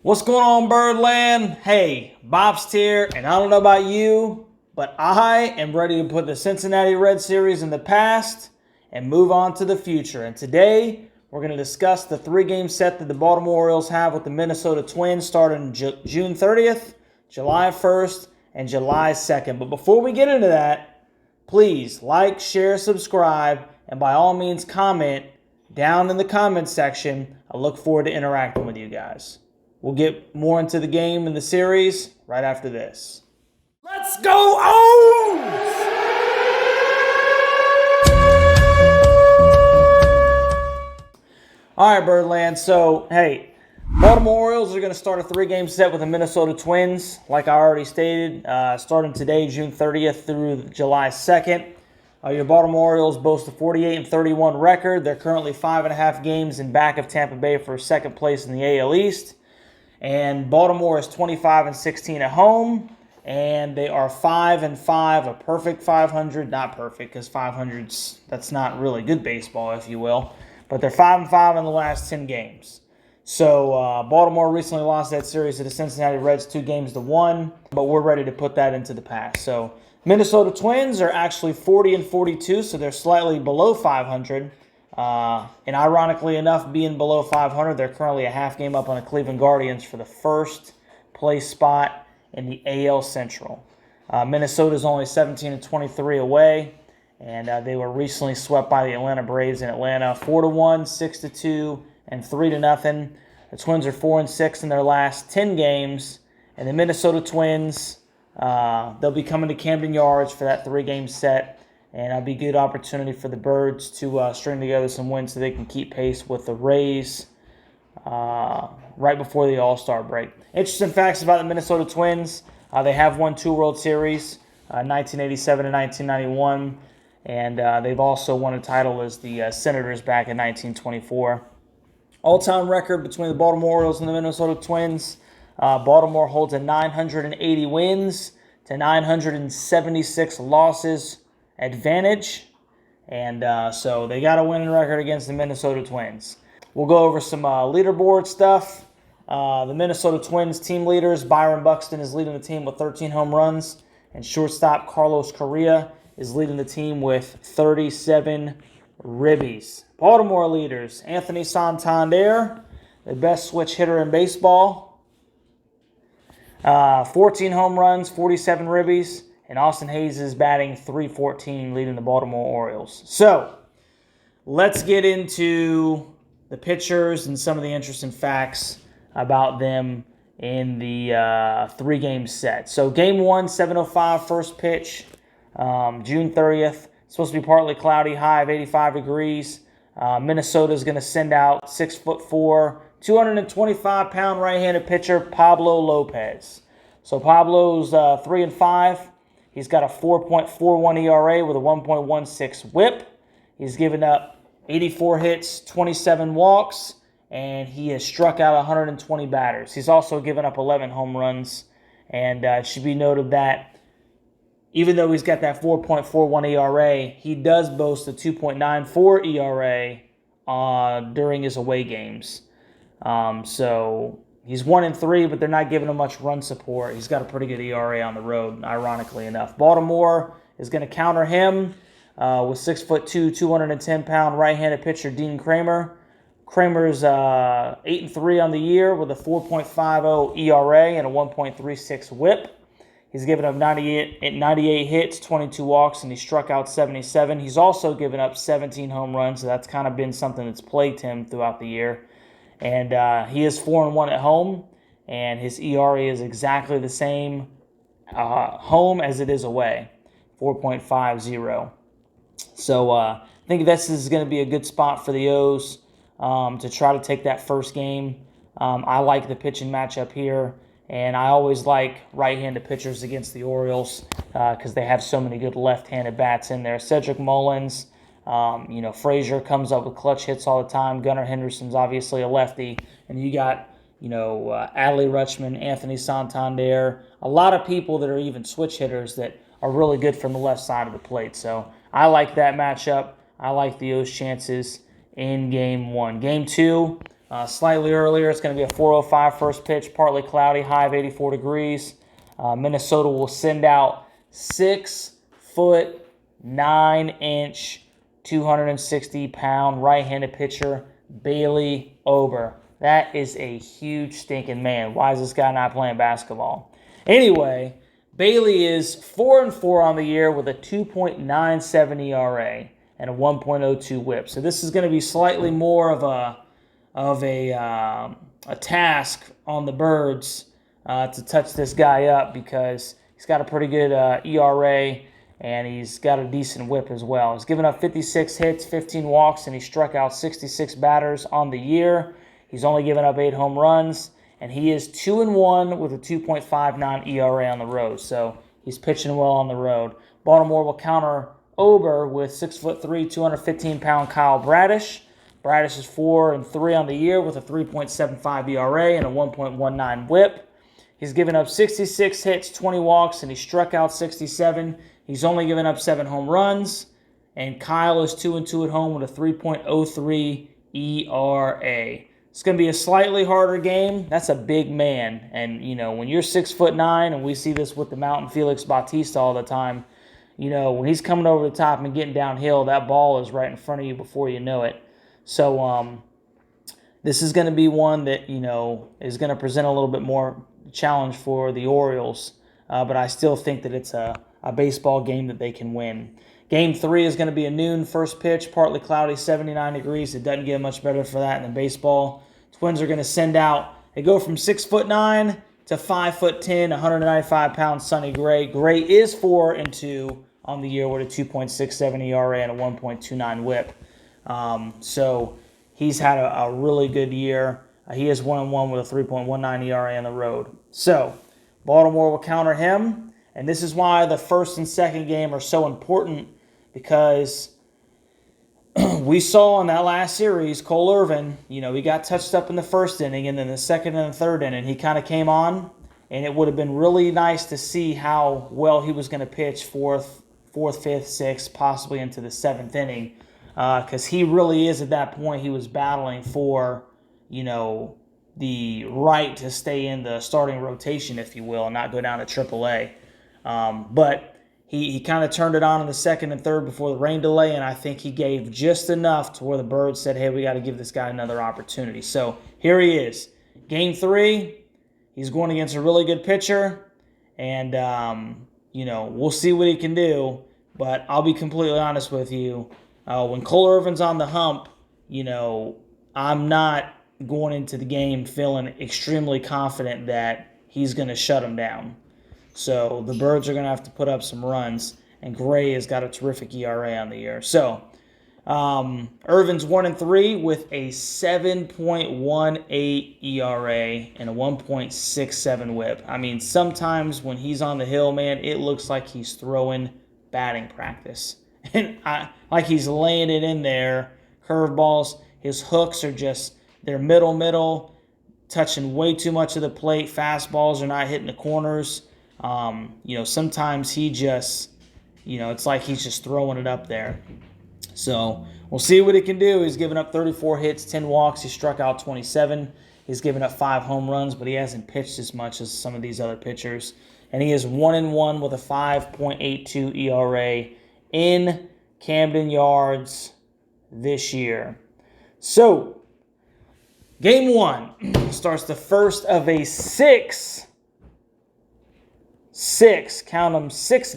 What's going on, Birdland? Hey, Bob's here, and I don't know about you, but I am ready to put the Cincinnati Red Series in the past and move on to the future. And today, we're going to discuss the three-game set that the Baltimore Orioles have with the Minnesota Twins starting June 30th, July 1st, and July 2nd. But before we get into that, please like, share, subscribe, and by all means comment down in the comment section. I look forward to interacting with you guys. We'll get more into the game and the series right after this. Let's go O's! All right, Birdland. So, hey, Baltimore Orioles are going to start a three-game set with the Minnesota Twins, like I already stated, starting today, June 30th through July 2nd. Your Baltimore Orioles boast a 48-31 record. They're currently 5.5 games in back of Tampa Bay for second place in the AL East. And Baltimore is 25-16 at home, and they are 5-5, a perfect 500. Not perfect, because 500's that's not really good baseball, if you will. But they're 5-5 in the last 10 games. So Baltimore recently lost that series to the Cincinnati Reds 2-1, but we're ready to put that into the past. So Minnesota Twins are actually 40-42, so they're slightly below 500. And ironically enough, being below 500, they're currently a half game up on the Cleveland Guardians for the first place spot in the AL Central. Minnesota's only 17-23 away, and they were recently swept by the Atlanta Braves in Atlanta, 4-1, 6-2, and 3-0. The Twins are 4-6 in their last 10 games, and the Minnesota Twins, they'll be coming to Camden Yards for that three-game set. And it'll be a good opportunity for the Birds to string together some wins so they can keep pace with the Rays right before the All-Star break. Interesting facts about the Minnesota Twins. They have won 2 World Series, 1987 and 1991. And they've also won a title as the Senators back in 1924. All-time record between the Baltimore Orioles and the Minnesota Twins. Baltimore holds a 980 wins to 976 losses advantage, and so they got a winning record against the Minnesota Twins. We'll go over some leaderboard stuff. The Minnesota Twins team leaders, Byron Buxton is leading the team with 13 home runs, and shortstop Carlos Correa is leading the team with 37 ribbies. Baltimore leaders, Anthony Santander, the best switch hitter in baseball, 14 home runs, 47 ribbies. And Austin Hayes is batting .314, leading the Baltimore Orioles. So, let's get into the pitchers and some of the interesting facts about them in the three-game set. So, Game 1, 7:05, first pitch, June 30th. It's supposed to be partly cloudy, high of 85 degrees. Minnesota is going to send out 6'4", 225-pound right-handed pitcher Pablo Lopez. So, Pablo's 3-5. He's got a 4.41 ERA with a 1.16 whip. He's given up 84 hits, 27 walks, and he has struck out 120 batters. He's also given up 11 home runs, and it should be noted that even though he's got that 4.41 ERA, he does boast a 2.94 ERA during his away games. So he's 1-3, but they're not giving him much run support. He's got a pretty good ERA on the road, ironically enough. Baltimore is going to counter him with 6'2", 210-pound right-handed pitcher Dean Kramer. Kramer's 8-3 on the year with a 4.50 ERA and a 1.36 whip. He's given up 98 hits, 22 walks, and he struck out 77. He's also given up 17 home runs, so that's kind of been something that's plagued him throughout the year. And he is 4-1 at home, and his ERA is exactly the same home as it is away, 4.50. So I think this is going to be a good spot for the O's to try to take that first game. I like the pitching matchup here, and I always like right-handed pitchers against the Orioles because they have so many good left-handed bats in there. Cedric Mullins, Frazier comes up with clutch hits all the time. Gunnar Henderson's obviously a lefty. And you got, Adley Rutschman, Anthony Santander, a lot of people that are even switch hitters that are really good from the left side of the plate. So I like that matchup. I like the O's chances in Game 1. Game 2, Slightly earlier, it's going to be a 4:05 first pitch, partly cloudy, high of 84 degrees. Minnesota will send out 6'9", 260-pound right-handed pitcher Bailey Ober. That is a huge stinking man. Why is this guy not playing basketball? Anyway, Bailey is 4-4 on the year with a 2.97 ERA and a 1.02 WHIP. So this is going to be slightly more of a task on the Birds to touch this guy up, because he's got a pretty good ERA and he's got a decent WHIP as well. He's given up 56 hits, 15 walks, and he struck out 66 batters on the year. He's only given up 8 home runs, and he is 2-1 with a 2.59 ERA on the road. So he's pitching well on the road. Baltimore will counter Ober with 6'3", 215-pound Kyle Bradish. Bradish is 4-3 on the year with a 3.75 ERA and a 1.19 WHIP. He's given up 66 hits, 20 walks, and he struck out 67. He's only given up 7 home runs. And Kyle is 2-2 at home with a 3.03 ERA. It's going to be a slightly harder game. That's a big man. And, when you're 6'9", and we see this with the Mountain Felix Bautista all the time, when he's coming over the top and getting downhill, that ball is right in front of you before you know it. So this is going to be one that, is going to present a little bit more challenge for the Orioles. But I still think that it's a baseball game that they can win. Game 3 is going to be a noon first pitch, partly cloudy, 79 degrees. It doesn't get much better for that in the baseball. Twins are going to send out, they go from 6'9" to 5'10", 195-pound Sonny Gray. Gray is 4-2 on the year with a 2.67 ERA and a 1.29 WHIP. So he's had a really good year. He is 1-1 with a 3.19 ERA on the road. So Baltimore will counter him, and this is why the first and second game are so important, because we saw in that last series, Cole Irvin, he got touched up in the first inning, and then the second and the third inning, he kind of came on, and it would have been really nice to see how well he was going to pitch fourth, fifth, sixth, possibly into the seventh inning, because he really is at that point, he was battling for, the right to stay in the starting rotation, if you will, and not go down to AAA. But he kind of turned it on in the second and third before the rain delay, and I think he gave just enough to where the Birds said, hey, we got to give this guy another opportunity. So here he is. Game 3, he's going against a really good pitcher, and, we'll see what he can do. But I'll be completely honest with you. When Cole Irvin's on the hump, I'm not going into the game feeling extremely confident that he's going to shut him down. So the Birds are going to have to put up some runs, and Gray has got a terrific ERA on the year. So Irvin's 1-3 with a 7.18 ERA and a 1.67 WHIP. I mean, sometimes when he's on the hill, man, it looks like he's throwing batting practice. And like he's laying it in there, curveballs. His hooks are just, they're middle, touching way too much of the plate. Fastballs are not hitting the corners. Sometimes he just, it's like he's just throwing it up there. So we'll see what he can do. He's given up 34 hits, 10 walks. He struck out 27. He's given up 5 home runs, but he hasn't pitched as much as some of these other pitchers. And he is 1-1 with a 5.82 ERA in Camden Yards this year. So, game 1 starts the first of a 6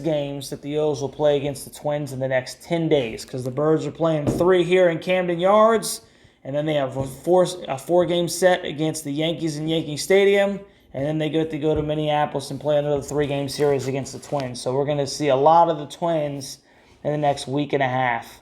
games that the Orioles will play against the Twins in the next 10 days, because the Birds are playing 3 here in Camden Yards, and then they have a 4-game set against the Yankees in Yankee Stadium, and then they get to go to Minneapolis and play another 3-game series against the Twins. So we're going to see a lot of the Twins in the next week and a half.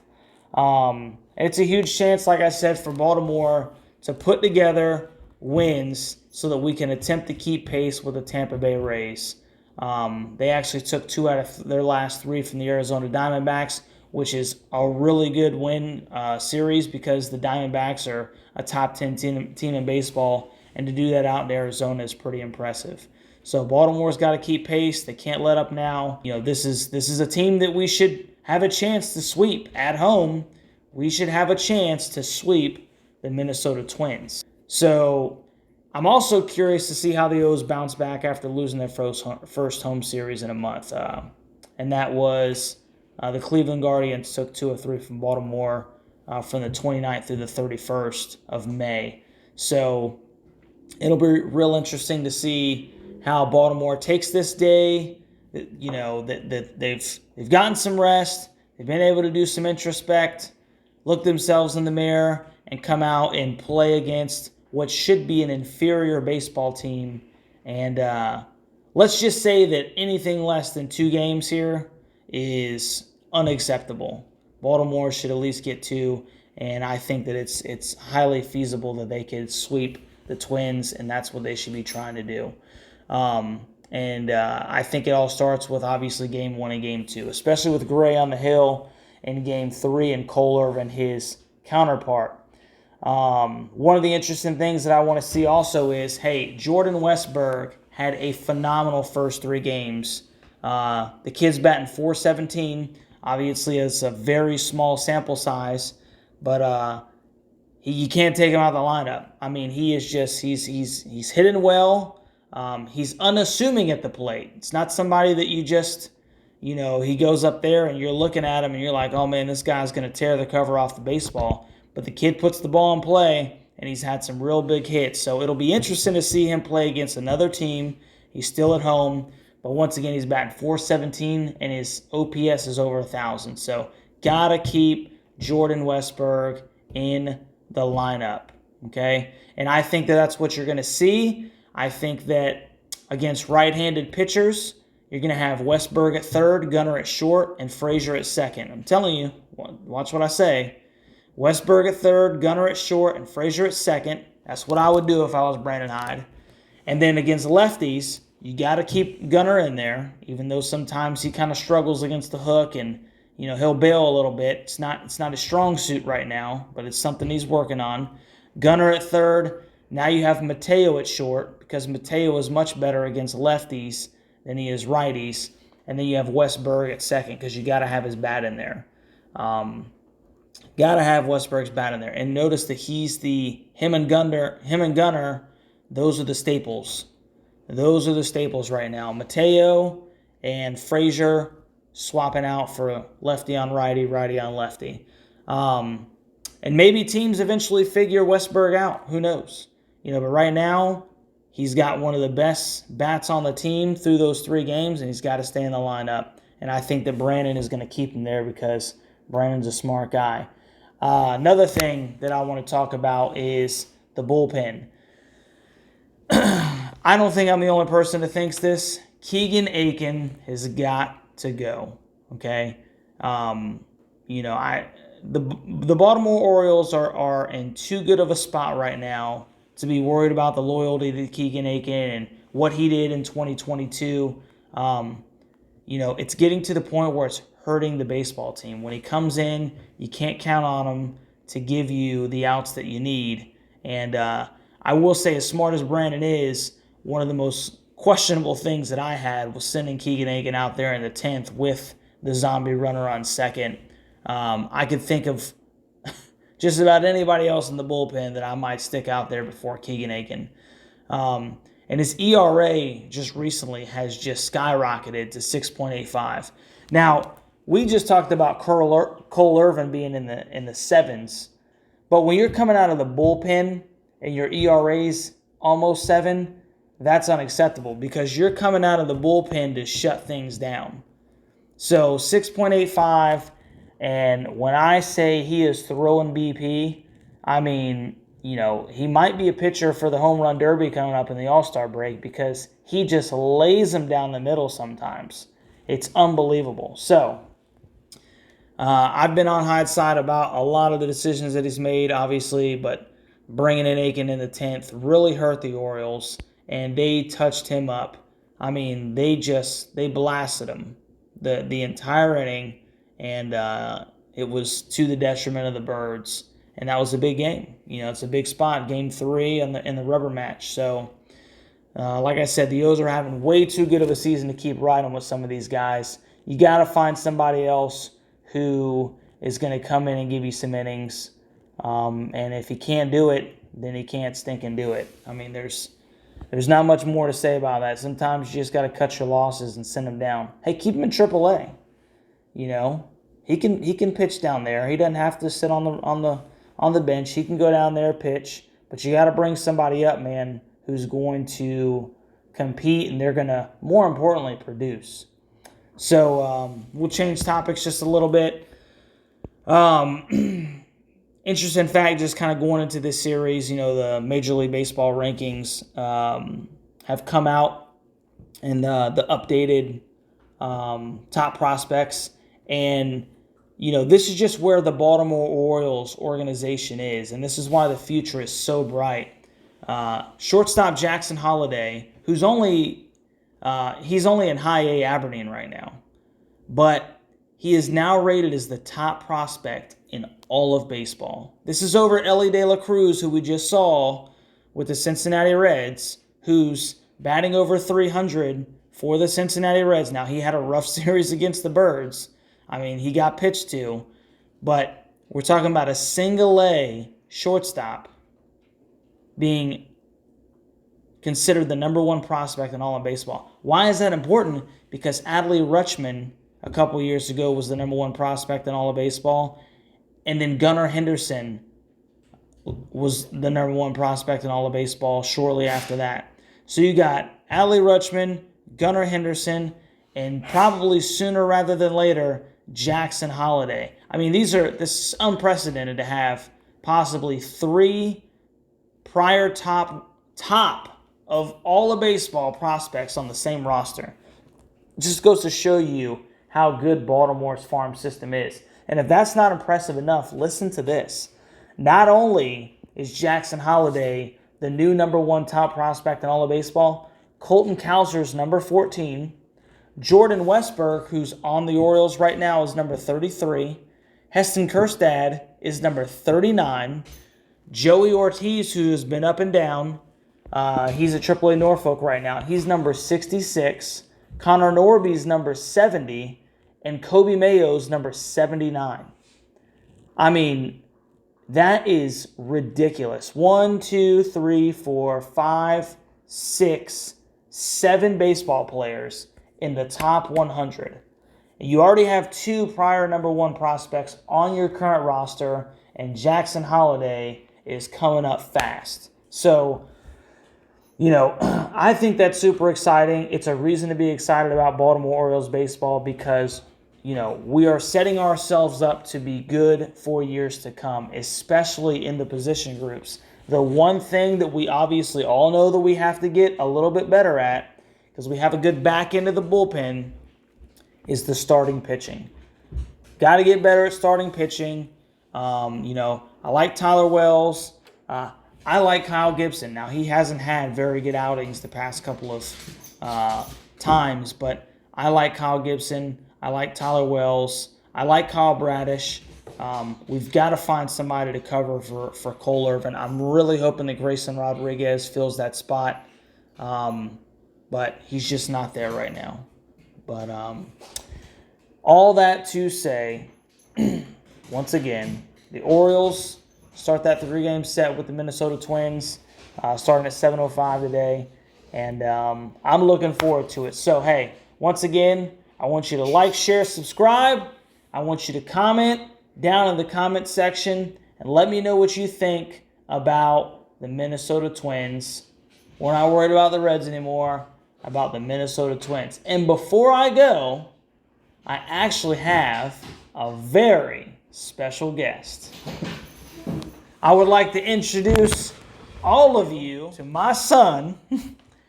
It's a huge chance, like I said, for Baltimore to put together wins so that we can attempt to keep pace with the Tampa Bay Rays. They actually took 2 out of their last 3 from the Arizona Diamondbacks, which is a really good win series, because the Diamondbacks are a top 10 team in baseball, and to do that out in Arizona is pretty impressive. So Baltimore's got to keep pace. They can't let up now. This is a team that we should have a chance to sweep at home. We should have a chance to sweep the Minnesota Twins. So I'm also curious to see how the O's bounce back after losing their first home series in a month. And that was the Cleveland Guardians took 2 of 3 from Baltimore from the 29th through the 31st of May. So it'll be real interesting to see how Baltimore takes this day. That they've gotten some rest. They've been able to do some introspect, look themselves in the mirror, and come out and play against what should be an inferior baseball team. And let's just say that anything less than 2 games here is unacceptable. Baltimore should at least get 2, and I think that it's highly feasible that they could sweep the Twins, and that's what they should be trying to do. I think it all starts with, obviously, Game 1 and Game 2, especially with Gray on the hill in Game 3 and Kohler and his counterpart. One of the interesting things that I want to see also is, hey, Jordan Westburg had a phenomenal first 3 games. The kid's batting .417. Obviously, it's a very small sample size, but you can't take him out of the lineup. I mean, he is just he's hitting well. He's unassuming at the plate. It's not somebody that you just, he goes up there and you're looking at him and you're like, oh man, this guy's going to tear the cover off the baseball. But the kid puts the ball in play, and he's had some real big hits. So it'll be interesting to see him play against another team. He's still at home. But once again, he's batting .417, and his OPS is over 1,000. So got to keep Jordan Westburg in the lineup, okay? And I think that that's what you're going to see. I think that against right-handed pitchers, you're going to have Westburg at third, Gunnar at short, and Frazier at second. I'm telling you, watch what I say. Westburg at third, Gunnar at short, and Frazier at second. That's what I would do if I was Brandon Hyde. And then against lefties, you got to keep Gunnar in there, even though sometimes he kind of struggles against the hook and, he'll bail a little bit. It's not a strong suit right now, but it's something he's working on. Gunnar at third. Now you have Mateo at short, because Mateo is much better against lefties than he is righties. And then you have Westburg at second, because you got to have his bat in there. Got to have Westburg's bat in there. And notice that him and Gunnar, those are the staples. Those are the staples right now. Mateo and Frazier swapping out for lefty on righty, righty on lefty. And maybe teams eventually figure Westburg out. Who knows? But right now, he's got one of the best bats on the team through those 3 games, and he's got to stay in the lineup. And I think that Brandon is going to keep him there because Brandon's a smart guy. Another thing that I want to talk about is the bullpen. I don't think I'm the only person that thinks this. Keegan Akin has got to go. Okay, the Baltimore Orioles are in too good of a spot right now to be worried about the loyalty to Keegan Akin and what he did in 2022. It's getting to the point where it's hurting the baseball team. When he comes in, you can't count on him to give you the outs that you need. And I will say, as smart as Brandon is, one of the most questionable things that I had was sending Keegan Akin out there in the 10th with the zombie runner on second. I could think of just about anybody else in the bullpen that I might stick out there before Keegan Akin. And his ERA just recently has just skyrocketed to 6.85. Now, we just talked about Cole Irvin being in the 7s. But when you're coming out of the bullpen and your ERA's almost 7, that's unacceptable because you're coming out of the bullpen to shut things down. So 6.85, and when I say he is throwing BP, I mean, he might be a pitcher for the home run derby coming up in the All-Star break because he just lays them down the middle sometimes. It's unbelievable. So I've been on Hyde's side about a lot of the decisions that he's made, obviously, but bringing in Akin in the 10th really hurt the Orioles, and they touched him up. I mean, they blasted him the entire inning, and it was to the detriment of the Birds, and that was a big game. It's a big spot, Game 3 in the rubber match. So, like I said, the O's are having way too good of a season to keep riding with some of these guys. You got to find somebody else who is going to come in and give you some innings. And if he can't do it, then he can't stink and do it. I mean, there's not much more to say about that. Sometimes you just got to cut your losses and send him down. Hey, keep him in AAA. You know, he can pitch down there. He doesn't have to sit on the bench. He can go down there, pitch. But you got to bring somebody up, man, who's going to compete, and they're going to, more importantly, produce. So we'll change topics just a little bit. Interesting fact, just kind of going into this series, you know, the Major League Baseball rankings have come out, and the updated top prospects. And, you know, this is just where the Baltimore Orioles organization is, and this is why the future is so bright. Shortstop Jackson Holliday, he's only in high A Aberdeen right now, but he is now rated as the top prospect in all of baseball. This is over Ellie De La Cruz, who we just saw with the Cincinnati Reds, who's batting over 300 for the Cincinnati Reds. Now, he had a rough series against the Birds. I mean, he got pitched to, but we're talking about a single-A shortstop being considered the number one prospect in all of baseball. Why is that important? Because Adley Rutschman a couple years ago was the number one prospect in all of baseball, and then Gunnar Henderson was the number one prospect in all of baseball shortly after that. So you got Adley Rutschman, Gunnar Henderson, and probably sooner rather than later, Jackson Holliday. I mean, this is unprecedented to have possibly three prior top of all of baseball prospects on the same roster. It just goes to show you how good Baltimore's farm system is. And if that's not impressive enough, listen to this. Not only is Jackson Holliday the new number one top prospect in all of baseball, Colton Cowser's number 14. Jordan Westburg, who's on the Orioles right now, is number 33. Heston Kjerstad is number 39. Joey Ortiz, who has been up and down, he's at AAA Norfolk right now. He's number 66. Connor Norby's number 70. And Kobe Mayo's number 79. I mean, that is ridiculous. 1, 2, 3, 4, 5, 6, 7 baseball players in the top 100. You already have 2 prior number one prospects on your current roster, and Jackson Holliday is coming up fast. So, you know, I think that's super exciting. It's a reason to be excited about Baltimore Orioles baseball because, you know, we are setting ourselves up to be good for years to come, especially in the position groups. The one thing that we obviously all know that we have to get a little bit better at, because we have a good back end of the bullpen, is the starting pitching. Got to get better at starting pitching. You know, I like Tyler Wells. I like Kyle Gibson. Now, he hasn't had very good outings the past couple of times, but I like Kyle Gibson. I like Tyler Wells. I like Kyle Bradish. We've got to find somebody to cover for Cole Irvin. I'm really hoping that Grayson Rodriguez fills that spot. But he's just not there right now. But all that to say, once again, the Orioles start that 3-game set with the Minnesota Twins, starting at 7:05 today. And I'm looking forward to it. So, hey, once again, I want you to like, share, subscribe. I want you to comment down in the comment section and let me know what you think about the Minnesota Twins. We're not worried about the Reds anymore, about the Minnesota Twins. And before I go, I actually have a very special guest. I would like to introduce all of you to my son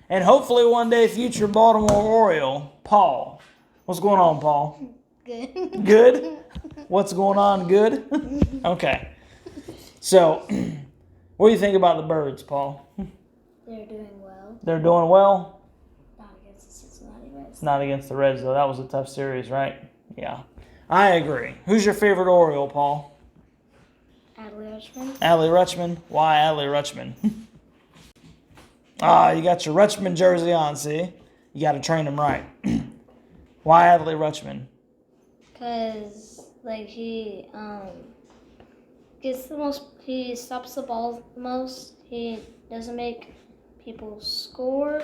and hopefully one day future Baltimore Oriole, Paul. What's going on, Paul? Good. Good? What's going on? Good? Okay. So, what do you think about the Birds, Paul? They're doing well. They're doing well? Not against the Cincinnati Reds. It's not against the Reds, though. That was a tough series, right? Yeah. I agree. Who's your favorite Oriole, Paul? Adley Rutschman. Adley Rutschman? Why Adley Rutschman? You got your Rutschman jersey on, see? You got to train him right. Why Adley Rutschman? Because, like, he gets the most He stops the ball the most. He doesn't make people score.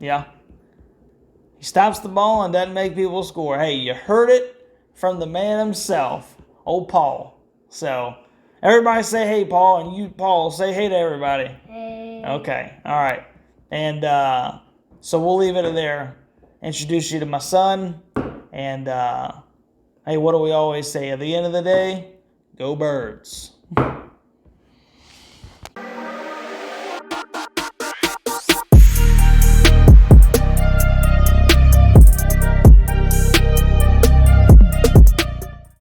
Yeah. He stops the ball and doesn't make people score. Hey, you heard it from the man himself, old Paul. So, everybody say hey, Paul, and you, Paul, say hey to everybody. Hey. Okay, all right. And so we'll leave it there. Introduce you to my son. And, hey, what do we always say? At the end of the day, go Birds.